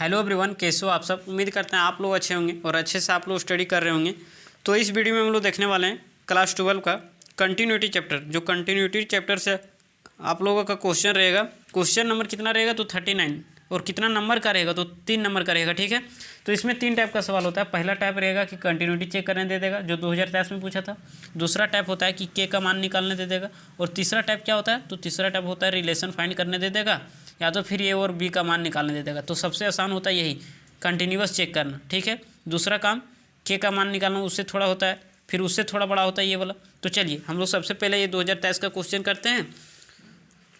Hello everyone, कैसे हो आप सब। उम्मीद करते हैं आप लोग अच्छे होंगे और अच्छे से आप लोग स्टडी कर रहे होंगे। तो इस वीडियो में हम लोग देखने वाले हैं क्लास 12 का कंटिन्यूटी चैप्टर। जो कंटिन्यूटी चैप्टर से आप लोगों का क्वेश्चन रहेगा, क्वेश्चन नंबर कितना रहेगा तो 39, और कितना नंबर का रहेगा तो 3 नंबर का रहेगा। ठीक है, तो इसमें 3 टाइप का सवाल होता है। पहला टाइप रहेगा कि कंटिन्यूटी चेक करने दे देगा, जो 2023 में पूछा था। दूसरा टाइप होता है कि के का मान निकालने दे देगा। और तीसरा टाइप क्या होता है, तो तीसरा टाइप होता है रिलेशन फाइंड करने दे देगा, या तो फिर ए और बी का मान निकालने दे देगा। तो सबसे आसान होता है यही कंटिन्यूअस चेक करना। ठीक है, दूसरा काम के का मान निकालना, उससे थोड़ा होता है, फिर उससे थोड़ा बड़ा होता है ये वाला। तो चलिए हम लोग सबसे पहले ये 2023 का क्वेश्चन करते हैं।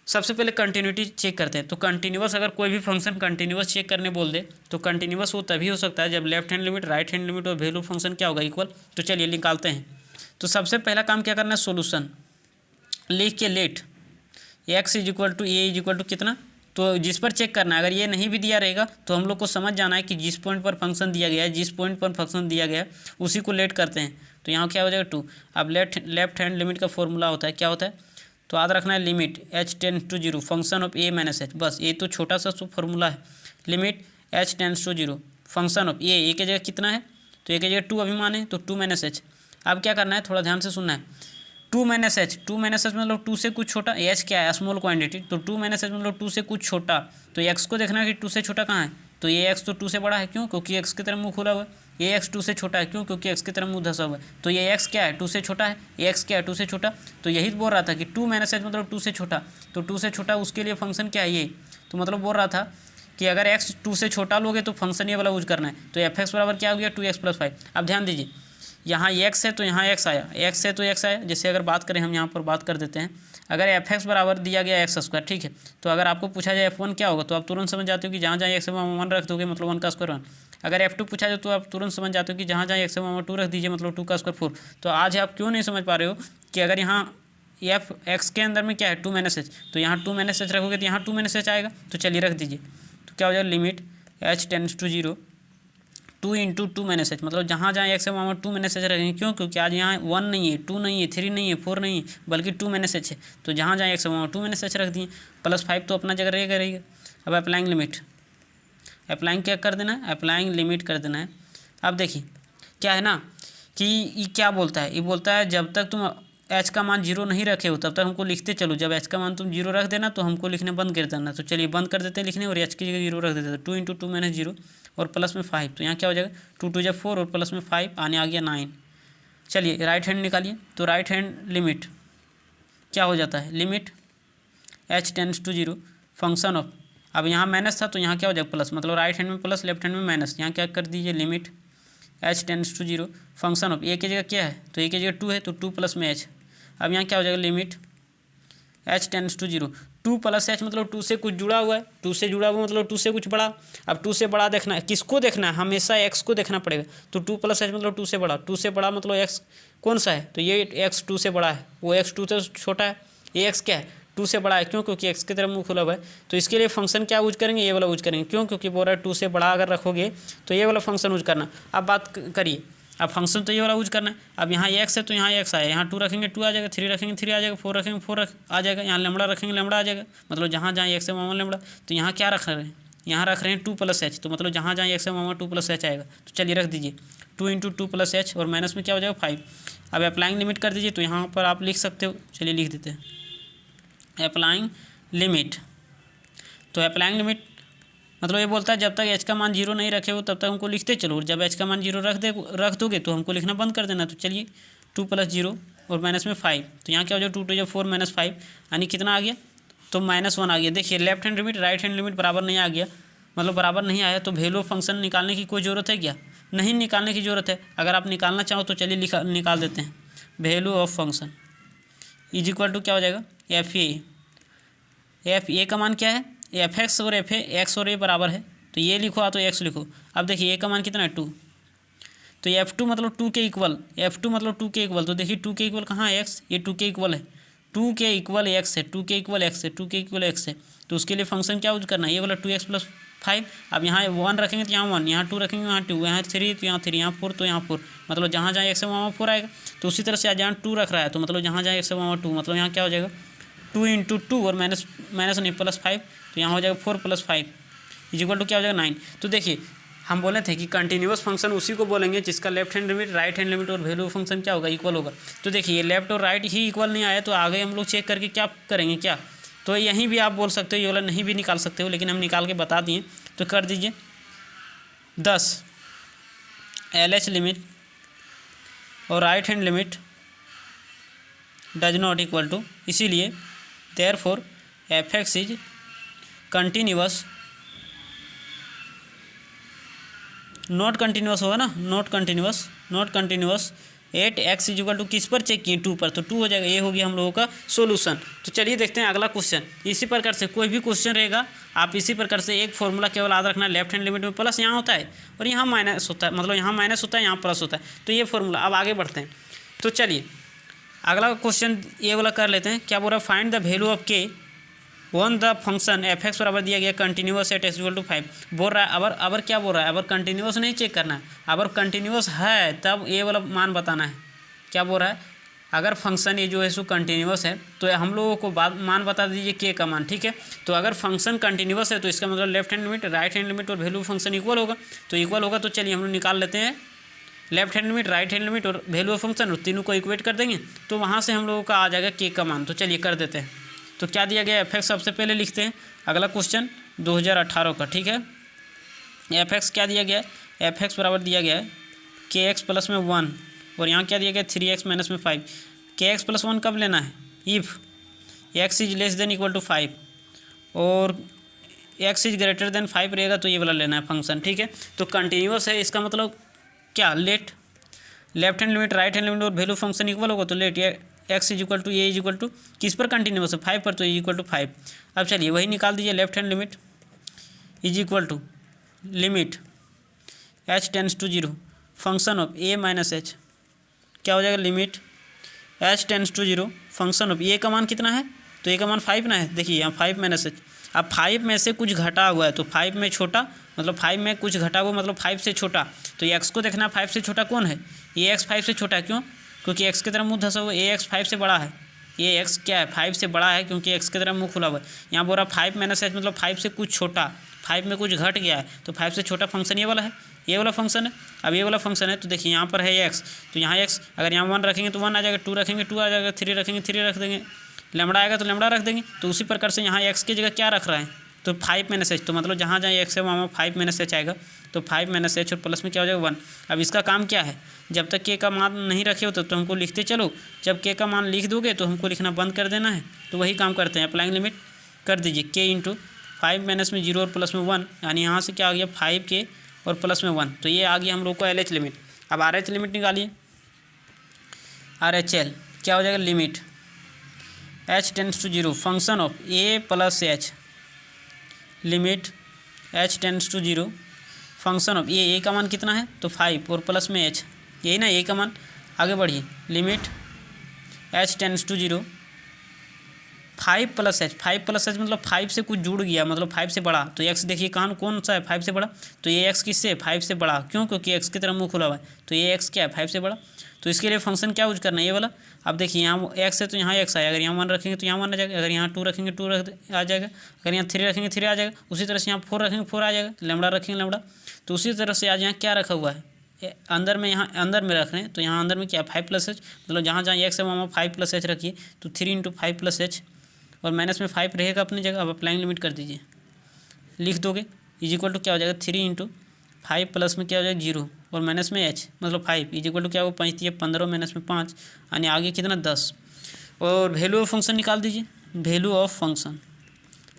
सबसे पहले कंटिन्यूटी चेक करते हैं। तो कंटिन्यूअस, अगर कोई भी फंक्शन कंटिन्यूअस चेक करने बोल दे तो कंटिन्यूअस वो तभी हो सकता है जब left hand limit, right hand limit और वैल्यू फंक्शन क्या होगा, इक्वल। तो चलिए निकालते हैं। तो सबसे पहला काम क्या करना है, सोल्यूशन लिख के let x is equal to a is equal to कितना, तो जिस पर चेक करना है। अगर ये नहीं भी दिया रहेगा तो हम लोग को समझ जाना है कि जिस पॉइंट पर फंक्शन दिया गया है, जिस पॉइंट पर फंक्शन दिया गया है उसी को लेट करते हैं। तो यहाँ क्या हो जाएगा 2। अब लेफ्ट हैंड लिमिट का फॉर्मूला होता है, क्या होता है, तो याद रखना है limit h tends to 0 function of a minus H. बस ये तो छोटा सा फॉर्मूला है। Limit h tends to 0 function of A की जगह कितना है, तो ए की जगह 2 अभी माने तो 2 माइनस एच। अब क्या करना है, थोड़ा ध्यान से सुनना है। 2 माइनस एच मतलब 2 से कुछ छोटा। एच क्या है, स्मॉल क्वांटिटी, तो 2 माइनस एच मतलब 2 से कुछ छोटा। तो एक्स को देखना है कि 2 से छोटा कहाँ है, तो ये एक्स तो 2 से बड़ा है। क्यों, क्योंकि एक्स की तरफ मुँह खुला हुआ है। ये एक्स 2 से छोटा है, क्यों, क्योंकि एक्स की तरफ मुँह धंसा हुआ है। तो ये एक्स क्या है, 2 से छोटा है। ये एक्स क्या है, 2 से छोटा। तो यही बोल रहा था कि 2 माइनस एच मतलब 2 से छोटा। तो 2 से छोटा उसके लिए फंक्शन क्या है, ये। तो मतलब बोल रहा था कि अगर एक्स 2 से छोटा लोगे तो फंक्शन ये वाला यूज करना है। तो एफ एक्स बराबर क्या हो गया, 2x + 5। अब ध्यान दीजिए, यहाँ एक्स है तो यहाँ एक्स आया, एक्स है तो एक्स आया। जैसे अगर बात करें, हम यहाँ पर बात कर देते हैं। अगर एफ एक्स बराबर दिया गया x², ठीक है, तो अगर आपको पूछा जाए f1 क्या होगा, तो आप तुरंत समझ जाते हो कि जहाँ जहाँ एक्स वहाँ 1 रख दोगे मतलब 1 का स्क्वायर 1। अगर f2 पूछा जाए तो आप तुरंत समझ जाते हो कि जहाँ जहाँ एक्स वहाँ 2 रख दीजिए मतलब 2 का स्क्वायर 4। तो आज आप क्यों नहीं समझ पा रहे हो कि अगर यहाँ एफ एक्स के अंदर में क्या है 2 माइनस एच, तो यहाँ 2 माइनस एच रखोगे तो यहाँ 2 माइनस एच आएगा। तो चलिए रख दीजिए। तो क्या हो जाएगा, limit h tends to 0 2 × 2 minus h, मतलब जहाँ जहाँ एक्स है वहाँ 2 माइनस एच रहेंगे। क्यों, क्योंकि आज यहाँ 1 नहीं है, 2 नहीं है, 3 नहीं है, 4 नहीं है, बल्कि 2 माइनस एच है। तो जहाँ जहाँ एक्स है वहाँ 2 माइनस एच रख दिए, +5 तो अपना जगह रहेगा। अब अप्लाइंग लिमिट, अप्लाइंग क्या कर देना है, अप्लाइंग लिमिट कर देना है। अब देखिए क्या है ना कि ये क्या बोलता है, ये बोलता है जब तक तुम एच का मान 0 नहीं रखे हो तब तक हमको लिखते चलो। जब एच का मान तुम 0 रख देना तो हमको लिखने बंद कर देना। तो चलिए बंद कर देते हैं लिखने, और एच की जगह 0 रख देते हैं। 2 × 2 - 0 और प्लस में 5, तो यहाँ क्या हो जाएगा 2 × 2 = 4 और प्लस में 5 आने आ गया 9। चलिए राइट हैंड निकालिए। तो राइट हैंड लिमिट क्या हो जाता है, limit h tends to 0 function of, अब यहाँ माइनस था तो यहाँ क्या हो जाएगा प्लस, मतलब राइट हैंड में प्लस लेफ्ट हैंड में माइनस। यहाँ क्या कर दीजिए, limit h tends to 0 function of A की जगह क्या है, तो ए की जगह 2 है तो 2 प्लस में h। अब यहाँ क्या हो जाएगा, limit h tends to 0 2 + h मतलब 2 से कुछ जुड़ा हुआ है, 2 से जुड़ा हुआ मतलब 2 से कुछ बड़ा। अब 2 से बड़ा देखना है, किसको देखना है, हमेशा x को देखना पड़ेगा। तो 2 + h मतलब 2 से बड़ा, 2 से बड़ा मतलब x कौन सा है, तो ये x 2 से बड़ा है, वो x 2 से छोटा है, ये x क्या है 2 से बड़ा है। क्यों, क्योंकि x की तरफ मुँह खुला हुआ है। तो इसके लिए फंक्शन क्या यूज करेंगे, ये वाला यूज करेंगे। क्यों, क्योंकि बोल रहा है 2 से बड़ा अगर रखोगे तो ये वाला फंक्शन यूज करना। अब बात करिए, अब फंक्शन तो ये वाला यूज करना है। अब यहाँ x है तो यहाँ x आया, यहाँ 2 रखेंगे 2 आ जाएगा, 3 रखेंगे 3 आ जाएगा, 4 रखेंगे 4 आ जाएगा, यहाँ लैम्बडा रखेंगे लैम्बडा आ जाएगा। मतलब जहाँ जहाँ x है वहाँ लैम्बडा। तो यहाँ क्या रख रहे हैं, यहाँ रख रहे हैं 2 + h, तो मतलब जहाँ जहाँ x है वहाँ 2 + h आएगा। तो चलिए रख दीजिए 2 × 2 + h और माइनस में क्या हो जाएगा 5। अब अप्लाइंग लिमिट कर दीजिए। तो यहाँ पर आप लिख सकते हो, चलिए लिख देते हैं अप्लाइंग लिमिट। तो अप्लाइंग लिमिट मतलब ये बोलता है जब तक h का मान 0 नहीं रखे हो तब तक हमको लिखते चलो, और जब h का मान 0 रख दोगे तो हमको लिखना बंद कर देना। तो चलिए 2 + 0 और माइनस में 5, तो यहाँ क्या हो जाएगा 2 × 2 = 4 - 5 यानी कितना आ गया, तो -1 आ गया। देखिए left hand limit right hand limit बराबर नहीं आ गया, मतलब बराबर नहीं आया। तो वैल्यू फंक्शन निकालने की कोई ज़रूरत है क्या, नहीं निकालने की ज़रूरत है। अगर आप निकालना चाहो तो चलिए निकाल देते हैं। Value of function is equal to क्या हो जाएगा, एफ ए का मान क्या है, एफ एक्स और एफ एक्स और ए बराबर है, तो ये लिखो तो एक्स लिखो। अब देखिए ए का मान कितना है 2, तो F2 मतलब 2 के इक्वल, F2 मतलब 2 के इक्वल। तो देखिए 2 के इक्वल कहाँ है, x, ये 2 के इक्वल है, 2 के इक्वल x है, 2 के इक्वल x है, 2 के इक्वल x है। तो उसके लिए फंक्शन क्या यूज करना है, ये वाला 2x + 5। अब यहाँ 1 रखेंगे तो यहाँ 1, यहाँ 2 रखेंगे यहाँ 2, यहाँ 3 तो यहाँ 3, यहाँ 4 तो यहाँ 4, मतलब जहाँ जहाँ x है वहाँ 4 आएगा। तो उसी तरह से जहाँ 2 रख रहा है तो मतलब जहाँ जहाँ x है वहाँ 2, मतलब यहाँ क्या हो जाएगा 2 × 2 और माइनस नहीं +5, तो यहाँ हो जाएगा 4 + 5 इज इक्वल टू क्या हो जाएगा 9। तो देखिए हम बोले थे कि कंटिन्यूअस फंक्शन उसी को बोलेंगे जिसका left hand limit, right hand limit और वैल्यू फंक्शन क्या होगा, इक्वल होगा। तो देखिए ये लेफ्ट और राइट ही इक्वल नहीं आया तो आगे हम लोग चेक करके क्या करेंगे, क्या तो यहीं भी आप बोल सकते हो, ये वाला नहीं भी निकाल सकते हो, लेकिन हम निकाल के बता दिए। तो कर दीजिए 10 LH लिमिट और right hand limit does not equal to, इसीलिए therefore fx is continuous, not continuous होगा ना, not continuous at x is equal to किस पर चेक किए 2 पर, तो 2 हो जाएगा। ये हो गया हम लोगों का सोल्यूशन। तो चलिए देखते हैं अगला क्वेश्चन। इसी प्रकार से कोई भी क्वेश्चन रहेगा आप इसी प्रकार से एक फॉर्मूला केवल याद रखना, लेफ्ट हैंड लिमिट में प्लस यहाँ होता है और यहाँ माइनस होता है, मतलब यहाँ माइनस होता है यहाँ प्लस होता है। तो ये फॉर्मूला, अब आगे बढ़ते हैं। तो चलिए अगला क्वेश्चन ये वाला कर लेते हैं। क्या बोल रहा है, find the value of k when the function f x बराबर दिया गया continuous at x equal to 5। बोल रहा है अबर क्या बोल रहा है, अबर कंटिन्यूअस नहीं चेक करना है, अबर कंटिन्यूअस है तब ये वाला मान बताना है। क्या बोल रहा है, अगर फंक्शन ये जो है सो कंटिन्यूअस है तो हम लोगों को मान बता दीजिए के का मान, ठीक है। तो अगर फंक्शन कंटिन्यूअस है तो इसका मतलब left hand limit, right hand limit और वैल्यू फंक्शन इक्वल होगा। तो इक्वल होगा तो चलिए हम लोग निकाल लेते हैं left hand limit, right hand limit और वैल्यू फंक्शन, और तीनों को इक्वेट कर देंगे तो वहाँ से हम लोगों का आ जाएगा के का मान। तो चलिए कर देते हैं। तो क्या दिया गया एफ एक्स, सबसे पहले लिखते हैं अगला क्वेश्चन 2018 का, ठीक है। एफ एक्स क्या दिया गया, एफ एक्स बराबर दिया गया है के एक्स प्लस में 1 और यहाँ क्या दिया गया 3x माइनस में 5। के एक्स प्लस 1 कब लेना है, if x is less than equal to 5 और एक्स इज ग्रेटर देन 5 रहेगा तो ये वाला लेना है फंक्शन, ठीक है। तो कंटिन्यूअस है इसका मतलब क्या, let left hand limit, right hand limit और वैल्यू फंक्शन इक्वल होगा तो let x is equal to a is equal to किस पर कंटिन्यूअस है 5 पर, तो ए इक्वल टू 5। अब चलिए वही निकाल दीजिए, left hand limit is equal to limit h tends to 0 function of a minus H, क्या हो जाएगा limit h tends to 0 function of A का मान कितना है, तो ए का मान 5 ना है, देखिए यहाँ 5 माइनस एच। अब 5 में से कुछ घटा हुआ है तो 5 में छोटा, मतलब 5 में कुछ घटा हुआ मतलब 5 से छोटा, तो ये x को देखना 5 से छोटा कौन है, ये x 5 से छोटा है, क्यों, क्योंकि x की तरफ मुँह धंसा हुआ, ये x 5 से बड़ा है, ये x क्या है 5 से बड़ा है क्योंकि x की तरफ मुँह खुला हुआ है। यहाँ बोल रहा 5 माइनस एच मतलब 5 से कुछ छोटा, 5 में कुछ घट गया है तो 5 से छोटा फंक्शन ये वाला है, ये वाला फंक्शन है। अब ये वाला फंक्शन है तो देखिए यहाँ पर है x, तो यहाँ x अगर यहाँ 1 रखेंगे तो 1 आ जाएगा, 2 रखेंगे 2 आ जाएगा, 3 रखेंगे 3 रख देंगे, लैम्बडा आएगा तो लैम्बडा रख देंगे। तो उसी प्रकार से यहाँ x की जगह क्या रख रहा है, तो 5 माइनस एच, तो मतलब जहाँ जहाँ x है वहाँ 5 माइनस एच आएगा, तो 5 माइनस एच और प्लस में क्या हो जाएगा 1। अब इसका काम क्या है, जब तक के का मान नहीं रखे हो तो हमको लिखते चलो, जब के का मान लिख दोगे तो हमको लिखना बंद कर देना है। तो वही काम करते हैं, अप्लाइंग लिमिट कर दीजिए के इंटू 5 माइनस में 0 और प्लस में 1, यानी यहाँ से क्या आ गया 5 के और प्लस में 1, तो ये आ गया हम लोग को एल एच लिमिट। अब आर एच लिमिट निकालिए, आर एच एल क्या हो जाएगा limit h tends to 0 function of a plus h, limit h tends to 0 function of a का मान कितना है तो 5 और प्लस में h, यही ना a का मान। आगे बढ़िए, limit h tends to 0 5 plus h, 5 plus h मतलब 5 से कुछ जुड़ गया, मतलब 5 से बड़ा, तो x देखिए कहाँ कौन सा है 5 से बड़ा, तो ये x किससे 5 से बड़ा, क्यों, क्योंकि x की तरफ मुँह खुला हुआ है, तो ये x क्या है 5 से बड़ा। तो इसके लिए फंक्शन क्या यूज करना है ये वाला। अब देखिए यहाँ x है तो यहाँ x आएगा, अगर यहाँ 1 रखेंगे तो यहाँ 1 आ जाएगा, अगर यहाँ 2 रखेंगे 2 आ जाएगा, अगर यहाँ 3 रखेंगे 3 आ जाएगा, उसी तरह से यहाँ 4 रखेंगे 4 आ जाएगा, लैम्बडा रखेंगे लैम्बडा। तो उसी तरह से आज यहाँ क्या रखा हुआ है अंदर में, यहाँ अंदर में रख रहे हैं तो यहाँ अंदर में क्या 5 प्लस एच, मतलब जहाँ जहाँ x है वहाँ 5 प्लस एच रखिए, तो 3 इंटू 5 प्लस एच और माइनस में 5 रहेगा अपनी जगह। अब अप्लाइंग लिमिट कर दीजिए, लिख दोगे इज इक्वल टू क्या हो जाएगा 3 इंटू 5 प्लस में क्या हो जाएगा 0 और माइनस में h मतलब 5 इज इक्वल टू क्या होगा 5 15 माइनस में 5 यानी आगे कितना 10। और वैल्यू ऑफ फंक्शन निकाल दीजिए, वैल्यू ऑफ फंक्शन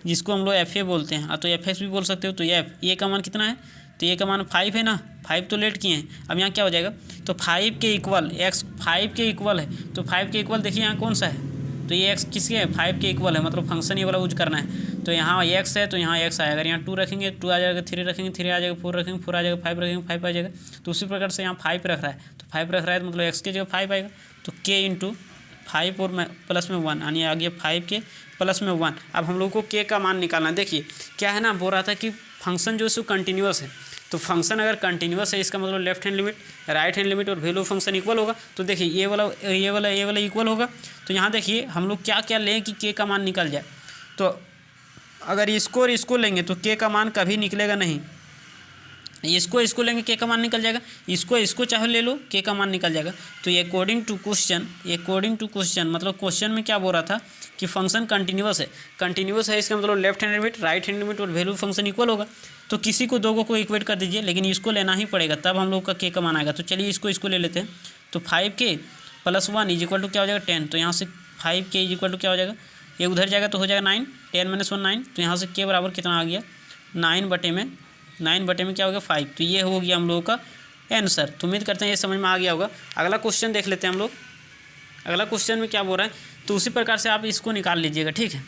जिसको हम लोग एफ ए बोलते हैं, तो एफ एक्स भी बोल सकते हो। तो ए का मान कितना है, तो ए का मान 5 है ना, 5 तो लेट किए हैं। अब यहाँ क्या हो जाएगा, तो 5 के इक्वल x 5 के इक्वल है, तो 5 के इक्वल देखिए यहाँ कौन सा है, तो ये x किसके है 5 के इक्वल है, मतलब फंक्शन ये वाला यूज करना है। तो यहाँ x है तो यहाँ x आएगा, अगर यहाँ 2 रखेंगे 2 आ जाएगा, 3 रखेंगे 3 आ जाएगा, 4 रखेंगे 4 आ जाएगा, 5 रखेंगे 5 आ जाएगा। तो उसी प्रकार से यहाँ 5 रख रहा है, तो 5 रख रहा है तो मतलब x की जगह 5 आएगा, तो k इंटू 5 और प्लस में 1 यानी आ गया 5 के प्लस में 1। अब हम लोग को k का मान निकालना है। देखिए क्या है ना, बोल रहा था कि फंक्शन जो है सो कंटिन्यूअस है, तो फंक्शन अगर कंटिन्यूअस है इसका मतलब left hand limit, right hand limit और वैल्यू फंक्शन इक्वल होगा। तो देखिए ये वाला इक्वल होगा। तो यहाँ देखिए हम लोग क्या क्या लें कि के का मान निकल जाए। तो अगर इसको और इसको लेंगे तो के का मान कभी निकलेगा नहीं। इसको लेंगे के का मान निकल जाएगा, इसको चाहे ले लो के का मान निकल जाएगा। तो ये अकॉर्डिंग टू क्वेश्चन मतलब क्वेश्चन में क्या बोल रहा था कि फंक्शन कंटिन्यूअस है इसका मतलब left hand limit right hand limit और वैल्यू फंक्शन इक्वल होगा। तो किसी को दो को इक्वेट कर दीजिए, लेकिन इसको लेना ही पड़ेगा तब हम लोग का के का मान आएगा। तो चलिए इसको ले लेते हैं। तो 5k + 1 = क्या हो जाएगा 10। तो यहाँ से 5k = क्या हो जाएगा, ये उधर जाएगा तो हो जाएगा 9, 10 - 1 9। तो यहाँ से के बराबर कितना आ गया 9/में क्या हो गया 5। तो ये हो गया हम लोगों का आंसर। तो उम्मीद करते हैं ये समझ में आ गया होगा। अगला क्वेश्चन देख लेते हैं हम लोग। अगला क्वेश्चन में क्या बोल रहा है, तो उसी प्रकार से आप इसको निकाल लीजिएगा, ठीक है।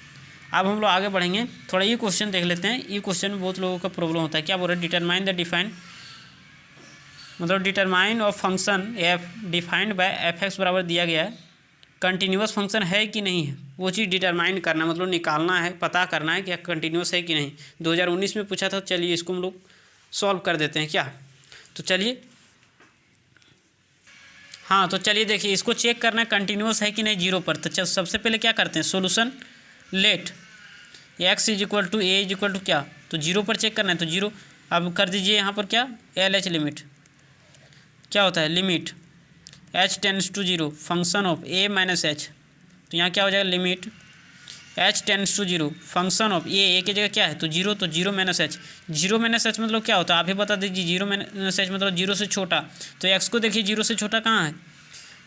अब हम लोग आगे बढ़ेंगे, थोड़ा ये क्वेश्चन देख लेते हैं। ये क्वेश्चन में बहुत लोगों का प्रॉब्लम होता है। क्या बोल रहा है, determine of function F defined by f(x) बराबर दिया गया है, कंटिन्यूअस फंक्शन है कि नहीं है, वो चीज़ डिटरमाइन करना मतलब निकालना है, पता करना है कि कंटिन्यूअस है कि नहीं। 2019 में पूछा था। चलिए इसको हम लोग सॉल्व कर देते हैं क्या। तो चलिए हाँ, तो चलिए देखिए इसको चेक करना है कंटिन्यूअस है कि नहीं 0 पर। तो सबसे पहले क्या करते हैं, सोल्यूशन लेट x = a = क्या, तो 0 पर चेक करना है। तो 0 अब कर दीजिए यहाँ पर क्या LH लिमिट क्या होता है, limit h tends to 0 function of a - h। तो यहाँ क्या हो जाएगा, limit h tends to 0 function of a की जगह क्या है तो 0, तो 0 - h। 0 - h मतलब क्या होता है आप ही बता दीजिए। 0 - h मतलब 0 से छोटा। तो x को देखिए 0 से छोटा कहाँ है,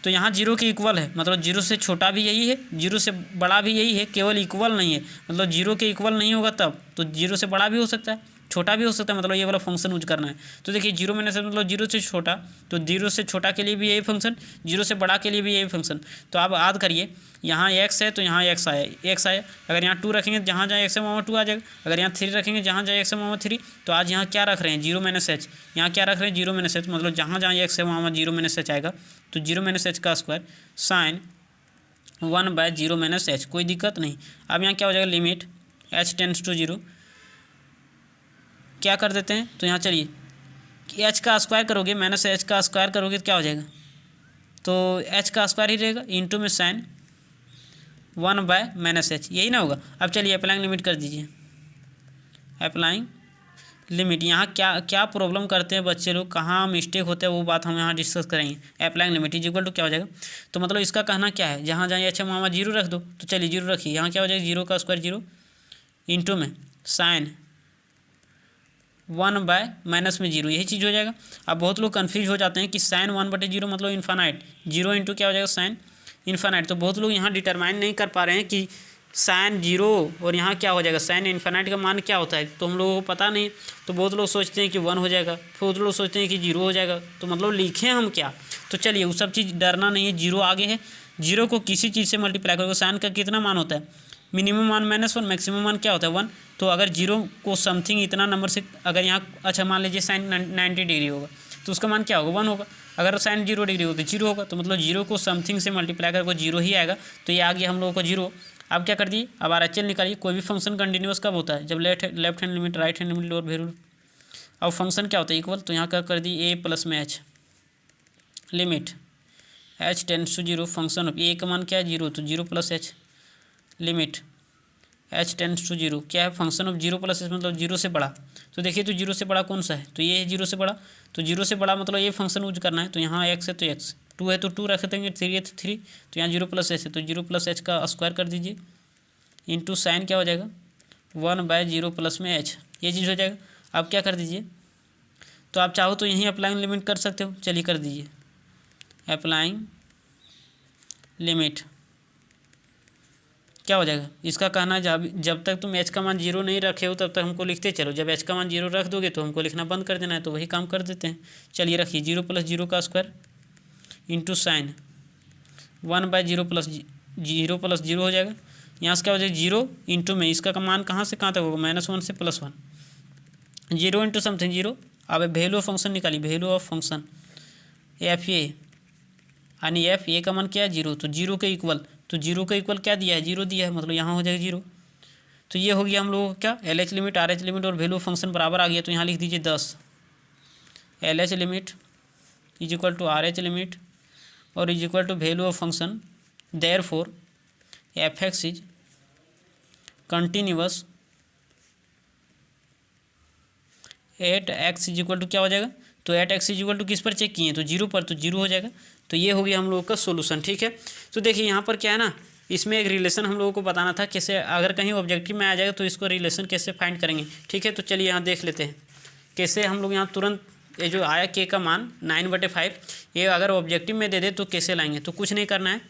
तो यहाँ 0 के इक्वल है, मतलब 0 से छोटा भी यही है, 0 से बड़ा भी यही है, केवल इक्वल नहीं है। मतलब 0 के इक्वल नहीं होगा तब तो 0 से बड़ा भी हो सकता है, छोटा भी हो सकता है, मतलब ये वाला फंक्शन यूज करना है। तो देखिए 0 - h मतलब 0 से छोटा, तो 0 से छोटा के लिए भी यही फंक्शन, 0 से बड़ा के लिए भी यही फंक्शन। तो आप याद करिए, यहाँ x है तो यहाँ x आया। अगर यहाँ 2 रखेंगे जहाँ जहाँ x है वहाँ 2 आ जाएगा। अगर यहाँ 3 रखेंगे जहाँ जहाँ x है वहाँ 3। तो आज यहाँ क्या रख रहे हैं 0 - h, यहाँ क्या रख रहे हैं 0 - h, मतलब जहाँ जहाँ x है वहाँ 0 - h आएगा। तो 0 - h का स्क्वायर साइन 1/0 - h, कोई दिक्कत नहीं। अब यहाँ क्या हो जाएगा, लिमिट h टेंड्स टू 0 क्या कर देते हैं। तो यहाँ चलिए h का स्क्वायर करोगे -h का स्क्वायर करोगे तो क्या हो जाएगा, तो h का स्क्वायर ही रहेगा, इंटू में साइन 1/-h, यही ना होगा। अब चलिए अप्लाइंग लिमिट कर दीजिए, अप्लाइंग लिमिट। यहाँ क्या प्रॉब्लम करते हैं बच्चे लोग, कहाँ मिस्टेक होता है वो बात हम यहाँ डिस्कस करेंगे। अप्लाइंग लिमिट = क्या हो जाएगा, तो मतलब इसका कहना क्या है, जहाँ जहाँ h है वहाँ 0 रख दो। तो चलिए 0 रखिए, यहाँ क्या हो जाएगा 0 का स्क्वायर 0 इंटू में साइन 1/-0, यही चीज़ हो जाएगा। अब बहुत लोग कन्फ्यूज हो जाते हैं कि साइन 1/0 मतलब इन्फानाइट, 0 इंटू क्या हो जाएगा साइन इन्फानाइट। तो बहुत लोग यहाँ डिटरमाइन नहीं कर पा रहे हैं कि साइन 0 और यहाँ क्या हो जाएगा साइन इन्फानाइट का मान क्या होता है, तो हम लोगों को पता नहीं। तो बहुत लोग सोचते हैं कि 1 हो जाएगा, फिर बहुत लोग सोचते हैं कि 0 हो जाएगा। तो मतलब लिखें हम क्या, तो चलिए वो सब चीज़ डरना नहीं है। 0 आगे है, 0 को किसी चीज़ से मल्टीप्लाई करोगे, साइन का कितना मान होता है, मिनिमम मान -1, मैक्सिमम मान क्या होता है 1। तो अगर 0 को समथिंग इतना नंबर से अगर यहाँ अच्छा मान लीजिए साइन 90 डिग्री होगा तो उसका मान क्या होगा 1 होगा। अगर साइन 0 डिग्री हो तो 0 होगा। तो मतलब 0 को समथिंग से मल्टीप्लाई करके 0 ही आएगा। तो ये आ गया हम लोगों को 0। अब क्या कर दिए, अब RHL निकालिए। कोई भी फंक्शन कंटिन्यूअस कब होता है, जब left hand limit right hand limit और वैल्यू। अब फंक्शन क्या होता है इक्वल, तो यहाँ क्या कर दी a + में h limit h tends to 0 function of a का मान क्या है 0, तो 0 + h limit h tends to 0 क्या है फंक्शन ऑफ 0 + h मतलब 0 से बड़ा। तो देखिए तो 0 से बड़ा कौन सा है, तो ये है 0 से बड़ा। तो 0 से बड़ा मतलब ये फंक्शन यूज करना है। तो यहाँ x है तो x, 2 है तो 2 रख देंगे, 3 है तो 3। तो यहाँ 0 + h है तो 0 + h का स्क्वायर कर दीजिए इंटू साइन क्या हो जाएगा 1/0 + में h, ये चीज़ हो जाएगा। अब क्या कर दीजिए, तो आप चाहो तो यहीं अप्लाइंग लिमिट कर सकते हो। चलिए कर दीजिए अप्लाइंग लिमिट क्या हो जाएगा, इसका कहना है जब तक तुम h का मान 0 नहीं रखे हो तब तक हमको लिखते चलो, जब h का मान 0 रख दोगे तो हमको लिखना बंद कर देना है। तो वही काम कर देते हैं। चलिए रखिए 0 + 0 का स्क्वायर इंटू साइन 1/0 + 0 हो जाएगा। यहाँ से क्या हो जाएगा 0 इंटू में इसका का मान कहाँ से कहाँ तक होगा -1 से +1, 0 इंटू समथिंग 0। अब वैल्यू ऑफ फंक्शन निकालिए, value of function F A, यानी एफ ए का मान क्या है 0, तो 0 के इक्वल। तो 0 के इक्वल क्या दिया है 0 दिया है, मतलब यहाँ हो जाएगा 0। तो ये हो गया हम लोगों को क्या LH लिमिट RH लिमिट और वैल्यू फंक्शन बराबर आ गया। तो यहाँ लिख दीजिए 10 LH लिमिट = RH लिमिट और = value of function. Therefore f(x) is continuous at x is equal to क्या हो जाएगा, तो at x is equal to किस पर चेक किए हैं, तो जीरो पर, तो जीरो हो जाएगा। तो ये हो गया हम लोगों का सोल्यूशन। ठीक है, तो देखिए यहाँ पर क्या है ना, इसमें एक रिलेशन हम लोगों को बताना था कैसे, अगर कहीं ऑब्जेक्टिव में आ जाएगा तो इसको रिलेशन कैसे फाइंड करेंगे। ठीक है, तो चलिए यहाँ देख लेते हैं कैसे हम लोग यहाँ तुरंत ये जो आया के का मान 9/5, ये अगर ऑब्जेक्टिव में दे दे तो कैसे लाएंगे। तो कुछ नहीं करना है,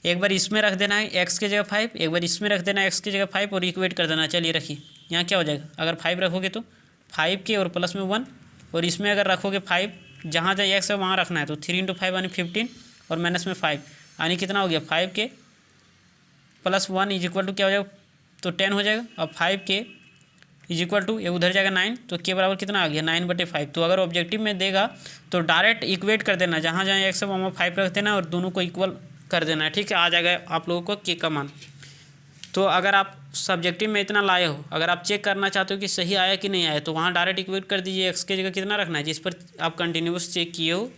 एक बार इसमें रख देना है एक्स की जगह 5, एक बार इसमें रख देना है एक्स की जगह 5 और इक्वेट कर देना। चलिए रखिए, यहाँ क्या हो जाएगा, अगर 5 रखोगे तो 5 के और प्लस में 1, और इसमें अगर रखोगे 5, जहाँ जहाँ एक्स है वहाँ रखना है, तो 3 × 5 यानी 15 और माइनस में 5 यानी कितना हो गया, 5 के प्लस 1 इज इक्वल टू क्या हो जाएगा, तो 10 हो जाएगा। और 5 के इज इक्वल टू ये उधर जाएगा 9, तो के बराबर कितना आ गया 9/5। तो अगर ऑब्जेक्टिव में देगा तो डायरेक्ट इक्वेट कर देना, जहाँ जहाँ एक्स है वहाँ 5 रख देना और दोनों को इक्वल कर देना है। ठीक है, आ जाएगा आप लोगों को के का मान। तो अगर आप सब्जेक्टिव में इतना लाए हो, अगर आप चेक करना चाहते हो कि सही आया कि नहीं आया, तो वहाँ डायरेक्ट इक्वेट कर दीजिए। एक्स की जगह कितना रखना है, जिस पर आप कंटिन्यूस चेक किए हो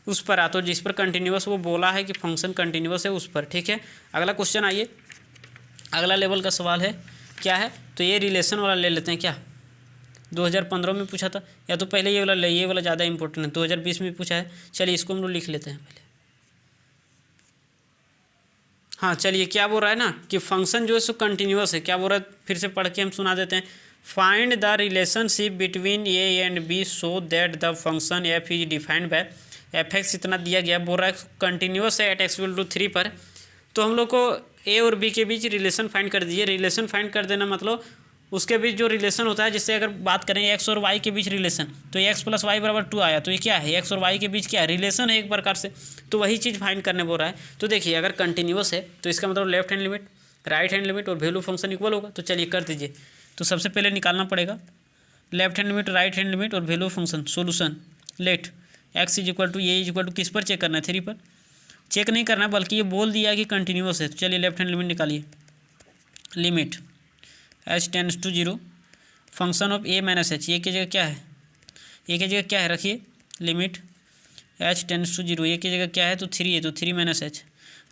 उस पर आ, तो जिस पर कंटिन्यूस वो बोला है कि फंक्शन कंटिन्यूस है उस पर। ठीक है, अगला क्वेश्चन आइए, अगला लेवल का सवाल है, क्या है, तो ये रिलेशन वाला ले लेते हैं। क्या 2015 में पूछा था, या तो पहले ये वाला ले, ये वाला ज़्यादा इंपॉर्टेंट है, 2020 में पूछा है। चलिए इसको हम लोग लिख लेते हैं पहले। हाँ चलिए, क्या बोल रहा है ना कि फंक्शन जो है सो कंटिन्यूस है। क्या बोल रहा है, फिर से पढ़ के हम सुना देते हैं। Find the relationship between a and b so that the function f is defined by f x, इतना दिया गया। बोल रहा है कंटिन्यूस है एट एक्स इक्वल टू 3 पर। तो हम लोग को ए और बी के बीच रिलेशन फाइंड कर दीजिए। रिलेशन फाइंड कर देना मतलब उसके बीच जो रिलेशन होता है, जिससे अगर बात करें एक्स और वाई के बीच रिलेशन, तो एक्स प्लस वाई बराबर 2 आया, तो ये क्या है, एक्स और वाई के बीच क्या है, रिलेशन है एक प्रकार से। तो वही चीज़ फाइंड करने बोल रहा है। तो देखिए अगर कंटिन्यूस है तो इसका मतलब left hand limit, right hand limit और वैल्यू फंक्शन इक्वल होगा। तो चलिए कर दीजिए। तो सबसे पहले निकालना पड़ेगा left hand limit, right hand limit और value function. Solution let x is equal to ये इज इक्वल टू किस पर चेक करना है, 3 पर। चेक नहीं करना बल्कि ये बोल दिया कि कंटिन्यूस है। तो चलिए लेफ्ट हैंड लिमिट निकालिए। Limit H tends to 0 function of a minus h, ये की जगह क्या है, ए की जगह क्या है रखिए, लिमिट एच टेंड्स टू 0, ए की जगह क्या है, तो 3 है, तो 3 माइनस एच।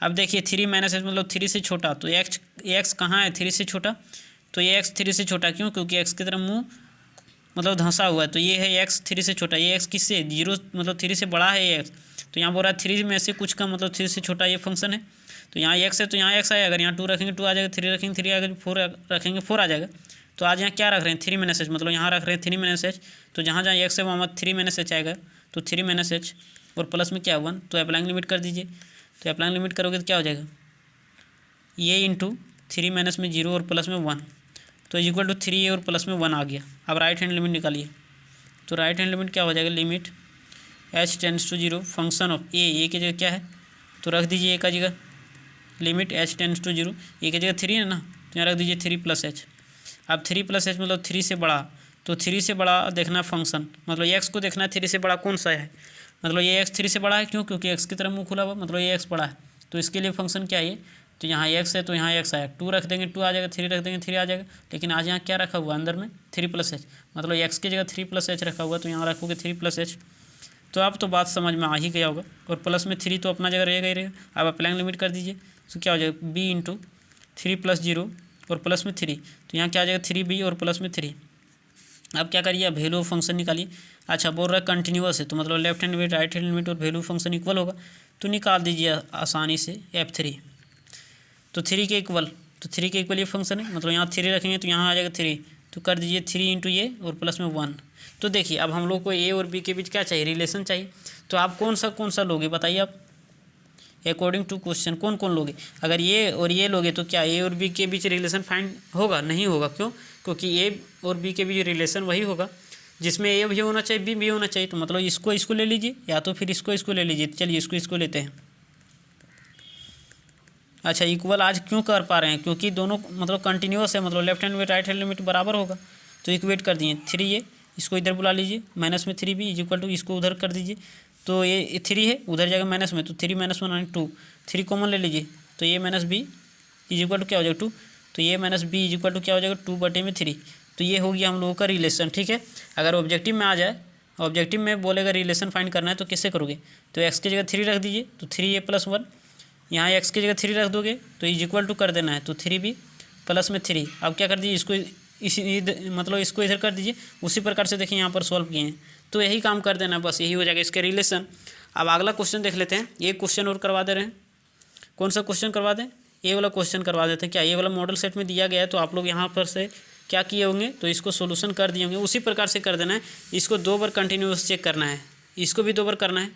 अब देखिए 3 माइनस एच मतलब 3 से छोटा, तो एक्स कहाँ है, 3 से छोटा। तो ये एक्स 3 से छोटा क्यों, क्योंकि एक्स की तरफ मुँह मतलब धंसा हुआ है। तो ये है एक्स 3 से छोटा, ये एक्स किससे 0 मतलब 3 से बड़ा है ये एक्स। तो यहाँ बोल रहा है 3 में से कुछ का मतलब 3 से छोटा ये फंक्शन है। तो यहाँ एक्स है तो यहाँ एक्स आएगा, अगर यहाँ 2 रखेंगे 2 आ जाएगा, 3 रखेंगे 3 आएगा, 4 रखेंगे 4 आ जाएगा। तो आज यहाँ क्या रख रहे हैं, 3 माइनस एच, मतलब यहाँ रख रहे हैं 3 माइनस एच। तो जहाँ जहाँ एक्स है वहाँ 3 माइनस एच आएगा, तो 3 माइनस एच और प्लस में क्या 1। तो अप्लाइंग लिमिट कर दीजिए। तो अप्लाइंग लिमिट करोगे तो क्या हो जाएगा, ये इंटू 3 माइनस में 0 और प्लस में 1, तो इक्वल टू 3 और प्लस में 1 आ गया। अब राइट हैंड लिमिट निकालिए। तो राइट हैंड लिमिट क्या हो जाएगा, limit H tends to 0 function of A की जगह क्या है, तो रख दीजिए ए का जगह लिमिट एच टेंड्स टू 0, ए की जगह 3 है ना, तो यहाँ रख दीजिए 3 + एच। अब 3 + एच मतलब 3 से बड़ा, तो 3 से बड़ा देखना फंक्शन, मतलब एक्स को देखना है 3 से बड़ा कौन सा है, मतलब ये एक्स 3 से बड़ा है क्यों, क्योंकि एक्स की तरफ मुँह खुला हुआ, मतलब ये एक्स बड़ा है। तो इसके लिए फंक्शन क्या है, तो यहाँ एक्स है तो यहाँ एक्स आया, 2 रख देंगे 2 आ जाएगा, 3 रख देंगे 3 आ जाएगा। लेकिन आज यहाँ क्या रखा हुआ अंदर में 3 + एच, मतलब एक्स की जगह 3 + एच रखा हुआ, तो यहाँ रखोगे 3 + एच। तो अब तो बात समझ में आ ही गया होगा। और प्लस में 3 तो अपना जगह रहेगा ही रहेगा। अब अप्लाइंग लिमिट कर दीजिए। तो क्या हो जाएगा, बी इंटू 3 + 0 और प्लस में 3, तो यहाँ क्या आ जाएगा 3b और प्लस में 3। अब क्या करिए, वैल्यू फंक्शन निकालिए। अच्छा बोल रहा है कंटिन्यूस है, तो मतलब left hand limit, right hand limit और वैल्यू फंक्शन इक्वल होगा। तो निकाल दीजिए आसानी से f3। तो 3 के इक्वल, तो 3 के इक्वल ये फंक्शन है, मतलब यहाँ 3 रखेंगे तो यहाँ आ जाएगा 3, तो कर दीजिए 3 इंटू ये और प्लस में 1। तो देखिए अब हम लोग को ए और बी के बीच क्या चाहिए, रिलेशन चाहिए। तो आप कौन सा लोगे बताइए आप, अकॉर्डिंग टू क्वेश्चन कौन कौन लोगे। अगर ये और ये लोगे तो क्या ए और बी के बीच रिलेशन फाइंड होगा, नहीं होगा। क्यों, क्योंकि ए और बी के बीच रिलेशन वही होगा जिसमें ए भी होना चाहिए बी भी होना चाहिए। तो मतलब इसको ले लीजिए या तो फिर इसको ले लीजिए। चलिए इसको लेते हैं। अच्छा इक्वल आज क्यों कर पा रहे हैं, क्योंकि दोनों मतलब कंटिन्यूस है, मतलब left hand limit right hand limit बराबर होगा। तो इक्वेट कर दिए 3 ये, इसको इधर बुला लीजिए, माइनस में 3b इज इक्वल टू इसको उधर कर दीजिए। तो ये 3 है उधर जाएगा माइनस में, तो 3 - 1 यानी 2, 3 कॉमन ले लीजिए। तो ये -b इज इक्वल टू क्या हो जाएगा 2, तो ये -b इज इक्वल टू क्या हो जाएगा 2/3। तो ये हो गया हम लोगों का रिलेशन। ठीक है, अगर ऑब्जेक्टिव में आ जाए, ऑब्जेक्टिव में बोलेगा रिलेशन फाइंड करना है तो कैसे करोगे, तो एक्स की जगह 3 रख दीजिए, तो 3a + 1, यहाँ एक्स की जगह 3 रख दोगे तो इज इक्वल टू कर देना है, तो 3b प्लस में 3। अब क्या कर दीजिए, इसको मतलब इसको इधर कर दीजिए। उसी प्रकार से देखिए यहाँ पर सॉल्व किए हैं, तो यही काम कर देना, बस यही हो जाएगा इसके रिलेशन। अब अगला क्वेश्चन देख लेते हैं, एक क्वेश्चन और करवा दे रहे हैं। कौन सा क्वेश्चन करवा दें? ये वाला क्वेश्चन करवा देते हैं। क्या ये वाला मॉडल सेट में दिया गया है, तो आप लोग यहाँ पर से क्या किए होंगे, तो इसको सोल्यूशन कर दिए होंगे। उसी प्रकार से कर देना है, इसको 2 बार कंटिन्यूस चेक करना है, इसको भी 2 बार करना है।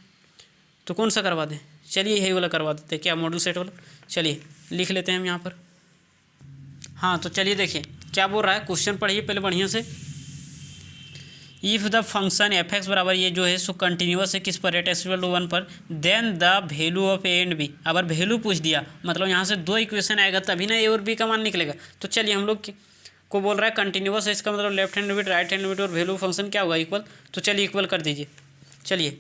तो कौन सा करवा दें? चलिए यही वाला करवा देते हैं। क्या मॉडल सेट वाला? चलिए लिख लेते हैं हम यहाँ पर। हाँ, तो चलिए देखिए क्या बोल रहा है, क्वेश्चन पढ़िए पहले बढ़िया से। If the function f x बराबर ये जो है सो कंटिन्यूस है किस पर, एट एक्स इक्वल टू 1 पर, then the value of a and b. अगर वैल्यू पूछ दिया मतलब यहाँ से 2 इक्वेशन आएगा तभी ना ए और बी का मान निकलेगा। तो चलिए हम लोग को बोल रहा है कंटिन्यूस है, इसका मतलब left hand limit right hand limit और वैल्यू फंक्शन क्या होगा, इक्वल। तो चलिए इक्वल कर दीजिए। चलिए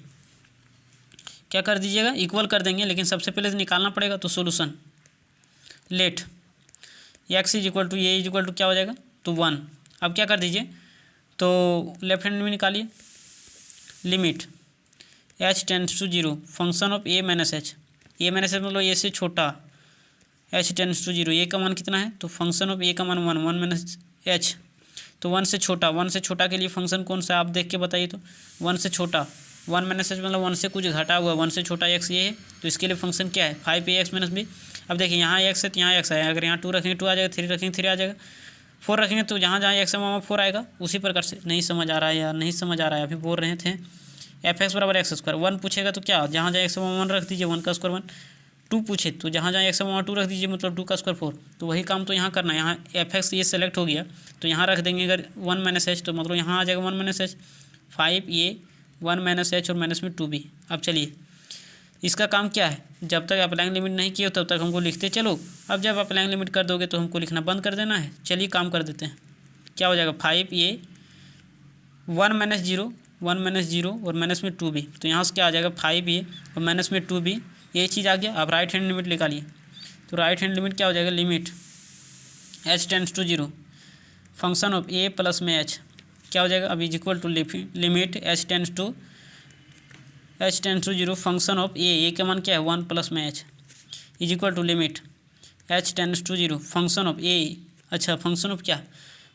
क्या कर दीजिएगा, इक्वल कर देंगे, लेकिन सबसे पहले निकालना पड़ेगा। तो solution let x is equal to a is equal to क्या हो जाएगा, तो 1। अब क्या कर दीजिए, तो लेफ्ट हैंड में निकालिए, limit H tends to 0 function of a minus h. A minus h मतलब ए से छोटा, एच टेंड्स टू 0, ए का मान कितना है, तो फंक्शन ऑफ ए का मान 1 माइनस एच, तो 1 से छोटा। 1 से छोटा के लिए फंक्शन कौन सा आप देख के बताइए। तो 1 से छोटा, 1 माइनस एच मतलब 1 से कुछ घटा हुआ, 1 से छोटा एक्स ये है, तो इसके लिए फंक्शन क्या है, 5 माइनस बी। अब देखिए यहाँ एक्स है तो यहाँ एक्स आएगा, अगर यहाँ 2 रखेंगे 2 आ जाएगा, 3 रखेंगे 3 आ जाएगा, 4 रखेंगे तो जहाँ जहाँ एक्स है वहाँ 4 आएगा। उसी प्रकार से नहीं समझ आ रहा है यार, नहीं समझ आ रहा है, अभी बोल रहे थे एफ एक्स बराबर एक्स स्क्वायर। 1 पूछेगा तो क्या, जहाँ जहाँ एक्स है वहाँ 1 रख दीजिए, 1 का स्क्वायर 1। 2 पूछे तो जहाँ जहाँ एक्स है वहाँ 2 रख दीजिए, मतलब 2 का स्क्वायर 4। तो वही काम तो यहाँ करना है। यहाँ एफ एक्स ये सेलेक्ट हो गया तो यहाँ रख देंगे अगर 1 माइनस एच, तो मतलब यहाँ आ जाएगा 1 माइनस एच, 5 ये 1 माइनस एच और माइनस में 2b। अब चलिए इसका काम क्या है, जब तक अप्लाइंग लिमिट नहीं किए तब तक हमको लिखते चलो। अब जब अप्लाइंग लिमिट कर दोगे तो हमको लिखना बंद कर देना है। चलिए काम कर देते हैं, क्या हो जाएगा, 5 ये 1 माइनस 0 1 माइनस 0 और माइनस में 2b। तो यहाँ से क्या आ जाएगा, 5 ये और माइनस में 2b, ये चीज़ आ गया। अब राइट हैंड लिमिट निकालिए, तो राइट हैंड लिमिट क्या हो जाएगा, limit H tends to 0 function of A plus में एच क्या हो जाएगा, अब is equal to limit H tends to 0 function of A का मान क्या है 1 प्लस में H is equal to limit H tends to 0 function of A, अच्छा फंक्शन ऑफ क्या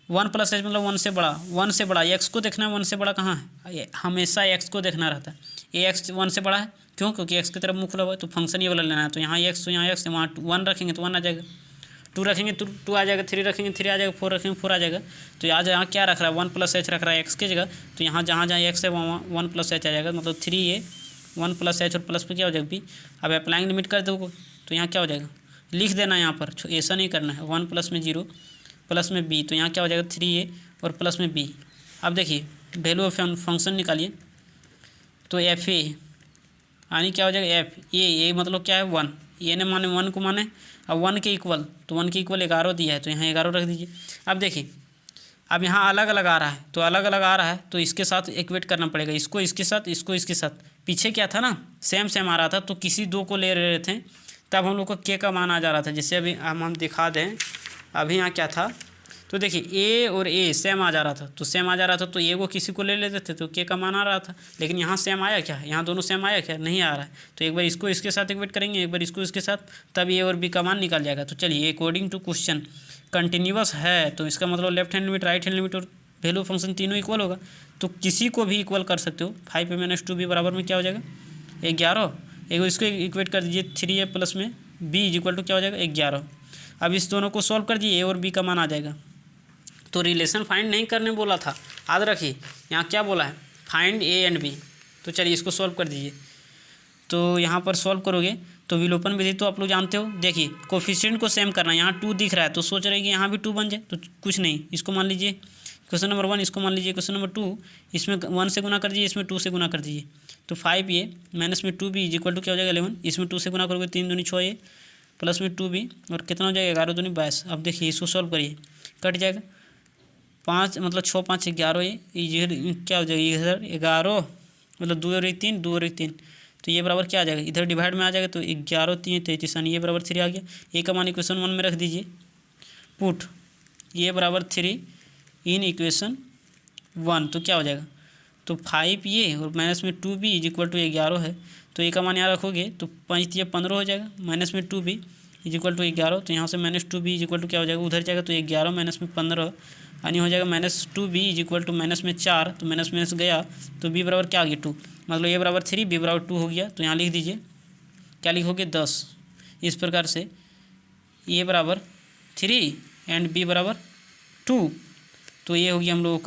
1 प्लस एच मतलब 1 से बड़ा, 1 से बड़ा। एक्स को देखना है 1 से बड़ा कहाँ है, हमेशा एक्स को देखना रहता है। ए एक्स 1 से बड़ा है, क्यों, क्योंकि एक्स की तरफ मुँह खुला हुआ है, तो फंक्शन ये वाला लेना है। तो यहाँ एक्स तो यहाँ एक्स, वहाँ 1 रखेंगे तो 1 आ जाएगा, 2 रखेंगे तो 2 आ जाएगा, 3 रखेंगे 3 आ जाएगा, 4 रखेंगे 4 आ जाएगा। तो यहाँ क्या रख रहा है 1 प्लस एच रख रहा है एक्स की जगह, तो यहाँ जहाँ जहाँ एक्स है वहाँ 1 प्लस एच आ जाएगा, मतलब 3 ये 1 प्लस एच और प्लस पे क्या हो जाएगा बी। अब अप्लाइंग लिमिट कर दो तो यहाँ क्या हो जाएगा, लिख देना यहाँ पर, ऐसा नहीं करना है। 1 प्लस में 0 प्लस में बी, तो यहाँ क्या हो जाएगा 3 ए और प्लस में बी। अब देखिए वैल्यू ऑफ फंक्शन निकालिए, तो एफ ए यानी क्या हो जाएगा एफ ए मतलब क्या है 1, ए ने माने 1 को माने, अब 1 के इक्वल, तो 1 के इक्वल 11 दिया है, तो यहाँ 11 रख दीजिए। अब देखिए अब यहाँ अलग अलग आ रहा है, तो अलग अलग आ रहा है तो इसके साथ इक्वेट करना पड़ेगा, इसको इसके साथ, इसको इसके साथ। पीछे क्या था ना, सेम सेम आ रहा था, तो किसी 2 को ले रहे थे तब हम लोग को के का मान आ जा रहा था। जैसे अभी हम दिखा दें, अभी यहाँ क्या था, तो देखिए ए और ए सेम आ जा रहा था, तो सेम आ जा रहा था तो ए को किसी को ले लेते थे तो के का मान आ रहा था। लेकिन यहाँ सेम आया क्या, यहाँ दोनों सेम आया क्या, नहीं आ रहा है। तो एक बार इसको इसके साथ इक्वेट करेंगे, एक बार इसको इसके साथ, तब ए और बी का मान निकल जाएगा। तो चलिए अकॉर्डिंग टू क्वेश्चन कंटिन्यूअस है, तो इसका मतलब left hand limit right hand limit और वैल्यू फंक्शन तीनों इक्वल होगा, तो किसी को भी इक्वल कर सकते हो। 5a माइनस 2b बराबर में क्या हो जाएगा 11, एक इसको इक्वेट कर दीजिए 3a प्लस में b इज इक्वल टू क्या हो जाएगा 11। अब इस दोनों को सॉल्व कर दिए, ए और बी का मान आ जाएगा। तो रिलेशन फाइंड नहीं करने बोला था, याद रखिए यहाँ क्या बोला है, फाइंड ए एंड बी। तो चलिए इसको सॉल्व कर दीजिए, तो यहाँ पर सॉल्व करोगे तो विलोपन विधि तो आप लोग जानते हो। देखिए कोफिशिएंट को सेम करना है, यहाँ 2 दिख रहा है तो सोच रहे कि यहाँ भी 2 बन जाए, तो कुछ नहीं, इसको मान लीजिए क्वेश्चन नंबर 1, इसको मान लीजिए क्वेश्चन नंबर 2, इसमें 1 से गुना कर दीजिए, इसमें 2 से गुना कर दीजिए, तो 5a माइनस में 2b इज इक्वल टू क्या हो जाएगा 11, इसमें 2 से गुना करोगे 3 दूनी 6a प्लस में 2b और कितना हो जाएगा 11 दूनी 22। अब देखिए इसको सॉल्व करिए, कट जाएगा 5 मतलब 6 5 11, ये क्या हो जाएगा इधर 11 मतलब 2 और 1 3, 2 और 1 3, तो ये बराबर क्या आ जाएगा, इधर डिवाइड में आ जाएगा, तो 11 3 33 यानी ये बराबर 3 आ गया। ए का मान इक्वेशन 1 में रख दीजिए, पुट ये बराबर 3 इन इक्वेशन 1, तो क्या हो जाएगा, तो 5 ये और माइनस में 2b इज इक्वल टू 11 है, तो ए का मान यहाँ रखोगे तो 5 ये 15 हो जाएगा, माइनस में 2b इज इक्वल टू 11, तो यहाँ से minus 2b is equal to क्या हो जाएगा, उधर जाएगा तो 11 माइनस में 15 यानी हो जाएगा -2b is equal to minus में 4, तो माइनस माइनस गया तो b बराबर क्या आ गया 2, मतलब a बराबर 3 b बराबर 2 हो गया। तो यहाँ लिख दीजिए, क्या लिखोगे 10। इस प्रकार से a बराबर 3 एंड b बराबर 2, तो ये हो गया हम लोगों का